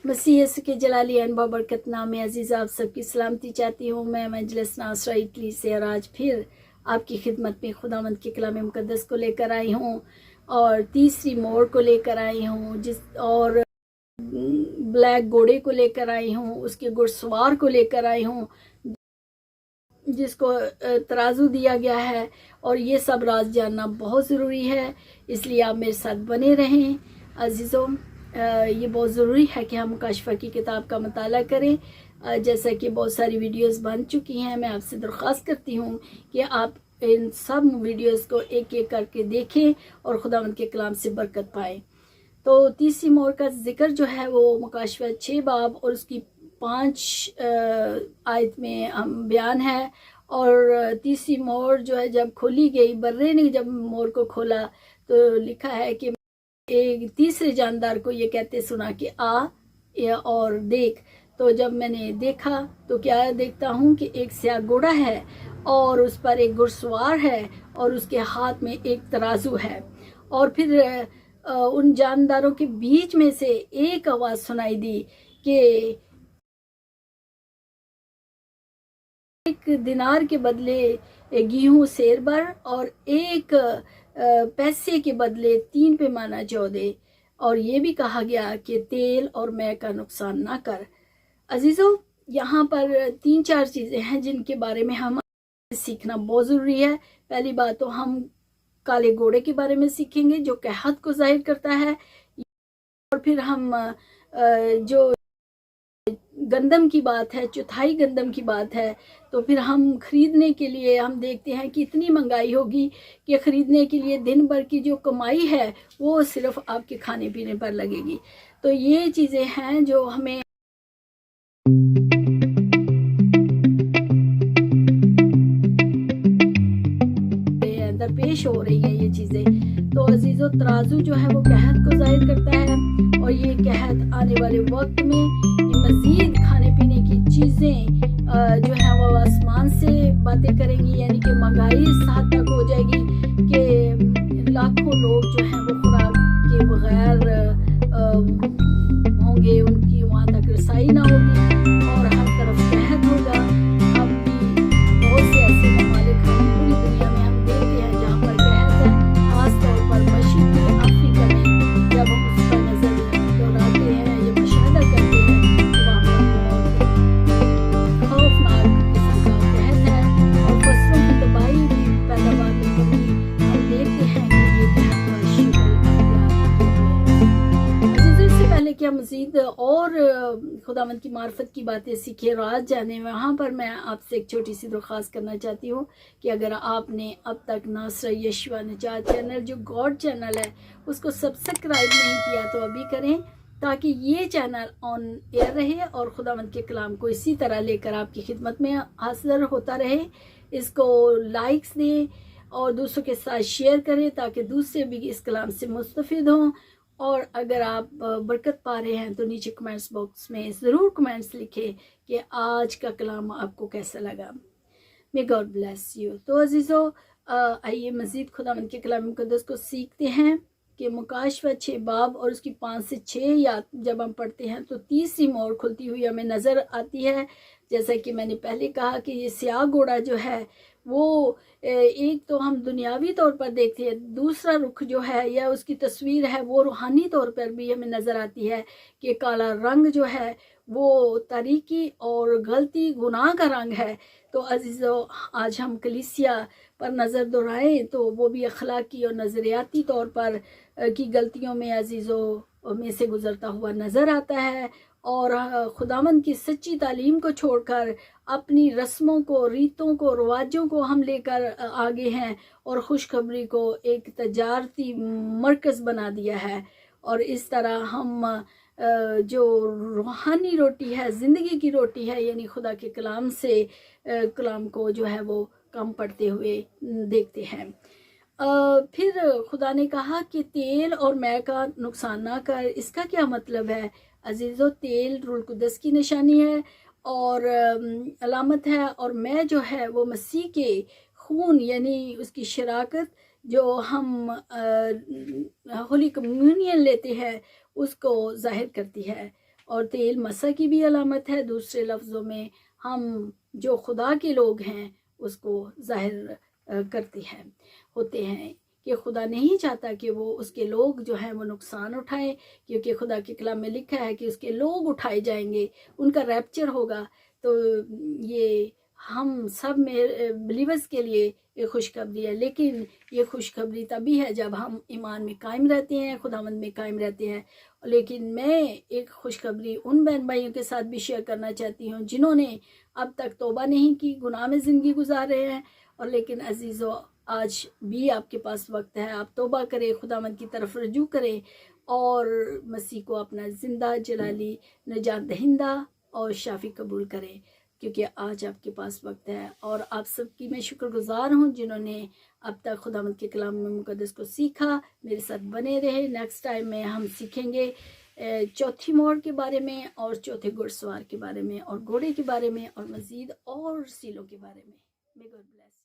मसीह यसु के जलाली अनबा बरकत नाम में अजीज़ आप सबकी सलामती चाहती हूँ। मैं मजलिस नासरा इटली से और आज फिर आपकी खिदमत में खुदावंद के कलाम मुक़द्दस को लेकर आई हूँ और तीसरी मोड़ को लेकर आई हूँ, और ब्लैक घोड़े को लेकर आई हूँ, उसके घुड़सवार को लेकर आई हूँ जिसको तराजू दिया गया है। और ये सब राज जानना बहुत ज़रूरी है, इसलिए आप मेरे साथ बने रहें अजीज़ों। ये बहुत ज़रूरी है कि हम मुकाशफा की किताब का मुताला करें। जैसा कि बहुत सारी वीडियोस बन चुकी हैं, मैं आपसे दरख्वास्त करती हूँ कि आप इन सब वीडियोस को एक एक करके देखें और खुदावंद के कलाम से बरकत पाएँ। तो तीसरी मोड़ का जिक्र जो है वो मुकाशफा 6 बाब और उसकी 5 आयत में बयान है। और तीसरी मोड़ जो है जब खोली गई, बर्रे ने जब मोड़ को खोला तो लिखा है कि एक तीसरे जानदार को ये कहते सुना कि आ और देख। तो जब मैंने देखा तो क्या देखता हूँ कि एक स्याह घोड़ा है और उस पर एक घुड़सवार है और उसके हाथ में एक तराजू है। और फिर उन जानदारों के बीच में से एक आवाज़ सुनाई दी कि एक दिनार के बदले गेहूं सेर भर और एक पैसे के बदले 3 पैमाना जौ दे। और ये भी कहा गया कि तेल और मैं का नुकसान ना कर। अजीज़ों, यहाँ पर 3-4 चीज़ें हैं जिनके बारे में हम सीखना बहुत ज़रूरी है। पहली बात तो हम काले घोड़े के बारे में सीखेंगे जो कहत को जाहिर करता है। और फिर हम जो गंदम की बात है, चौथाई गंदम की बात है, तो फिर हम खरीदने के लिए हम देखते हैं कि इतनी महंगाई होगी कि खरीदने के लिए दिन भर की जो कमाई है वो सिर्फ आपके खाने पीने पर लगेगी। तो ये चीज़ें हैं जो हमें दरपेश हो रही है ये चीज़ें। तो अजीज़ों, तराजू जो है वो कहत को जाहिर करता है और ये कहत आने वाले वक्त में मज़ीद खाने पीने की चीज़ें जो है वो आसमान से बातें करेंगी, यानी कि महंगाई इस हद तक हो जाएगी कि लाखों लोग जो हैं वो खुराक के बगैर होंगे, उनकी वहाँ तक रसाई ना होगी और हर तरफ कहत होगा। अब भी बहुत से ऐसे ममालिक हैं पूरी दुनिया में हम देखते हैं जहाँ पर कहत है, खासतौर पर मशरक़ी अफ्रीका में जब हम उस पर नज़र दौड़ाते हैं या मुशाहिदा करते हैं तो वहाँ पर बहुत खौफनाक किस्म का कहत है और फसलों की तबाही भी, पैदावार में कमी हम देखते हैं कि ये कहत का शिकल अख्तियार। इससे पहले कि हम मज़ीद और खुदावंद की मार्फत की बातें सीखे, राज जाने, वहाँ पर मैं आपसे एक छोटी सी दरख्वास्त करना चाहती हूँ कि अगर आपने अब तक नासरा यशुआ निजात चैनल जो गॉड चैनल है उसको सब्सक्राइब नहीं किया तो अभी करें, ताकि ये चैनल ऑन एयर रहे और खुदावंद के कलाम को इसी तरह लेकर आपकी खिदमत में हाजिर होता रहे। इसको लाइक्स दें और दूसरों के साथ शेयर करें ताकि दूसरे भी इस कलाम से मुस्तफ़िद हों। और अगर आप बरकत पा रहे हैं तो नीचे कमेंट्स बॉक्स में ज़रूर कमेंट्स लिखें कि आज का कलाम आपको कैसा लगा। May God bless you. तो अजीज़ों, आइए मज़ीद खुदावंद के कलाम मुक़द्दस को सीखते हैं कि मुकाशफा 6 बाब और उसकी 5 से 6 या जब हम पढ़ते हैं तो तीसरी मोड़ खुलती हुई हमें नज़र आती है। जैसा कि मैंने पहले कहा कि ये स्याह घोड़ा जो है वो एक तो हम दुनियावी तौर पर देखते हैं, दूसरा रुख जो है या उसकी तस्वीर है वो रूहानी तौर पर भी हमें नज़र आती है कि काला रंग जो है वो तारीकी और गलती गुनाह का रंग है। तो अजीज़ों, आज हम कलीसिया पर नज़र दोहराएं तो वो भी अखलाकी और नज़रियाती तौर पर की गलतियों में अजीज़ों में से गुज़रता हुआ नज़र आता है और खुदावंद की सच्ची तालीम को छोड़कर अपनी रस्मों को, रीतों को, रवाजों को हम लेकर आगे हैं और खुशखबरी को एक तजारती मरकज़ बना दिया है। और इस तरह हम जो रूहानी रोटी है, ज़िंदगी की रोटी है, यानी खुदा के कलाम से कलाम को जो है वो कम पढ़ते हुए देखते हैं। फिर खुदा ने कहा कि तेल और मैं का नुकसान ना कर। इसका क्या मतलब है अजीज़ों? तेल रूह कुद्दस की निशानी है और अलामत है, और मैं जो है वो मसीह के खून यानी उसकी शराकत जो हम होली कम्युनियन लेते हैं उसको जाहिर करती है। اور تیل مسح کی بھی علامت ہے. دوسرے لفظوں میں ہم جو خدا کے لوگ ہیں اس کو ظاہر کرتے ہیں ہوتے ہیں کہ خدا نہیں چاہتا کہ وہ اس کے لوگ جو ہیں وہ نقصان اٹھائیں، کیونکہ خدا کے کلام میں لکھا ہے کہ اس کے لوگ اٹھائے جائیں گے، ان کا ریپچر ہوگا. تو یہ ہم سب میں بلیورز کے لیے یہ خوشخبری ہے، لیکن یہ خوشخبری تبھی ہے جب ہم ایمان میں قائم رہتے ہیں، خداوند میں قائم رہتے ہیں. لیکن میں ایک خوشخبری ان بہن بھائیوں کے ساتھ بھی شیئر کرنا چاہتی ہوں جنہوں نے اب تک توبہ نہیں کی، گناہ میں زندگی گزار رہے ہیں. اور لیکن عزیزو، آج بھی آپ کے پاس وقت ہے، آپ توبہ کریں، خداوند کی طرف رجوع کریں اور مسیح کو اپنا زندہ جلالی نجات دہندہ اور شافی قبول کریں، کیونکہ آج آپ کے پاس وقت ہے. اور آپ سب کی میں شکر گزار ہوں جنہوں نے اب تک خداوند کے کلام مقدس کو سیکھا. میرے ساتھ بنے رہے. نیکسٹ ٹائم میں ہم سیکھیں گے چوتھی موڑ کے بارے میں اور چوتھے گھڑ سوار کے بارے میں اور گھوڑے کے بارے میں اور مزید اور سیلوں کے بارے میں. May God bless you.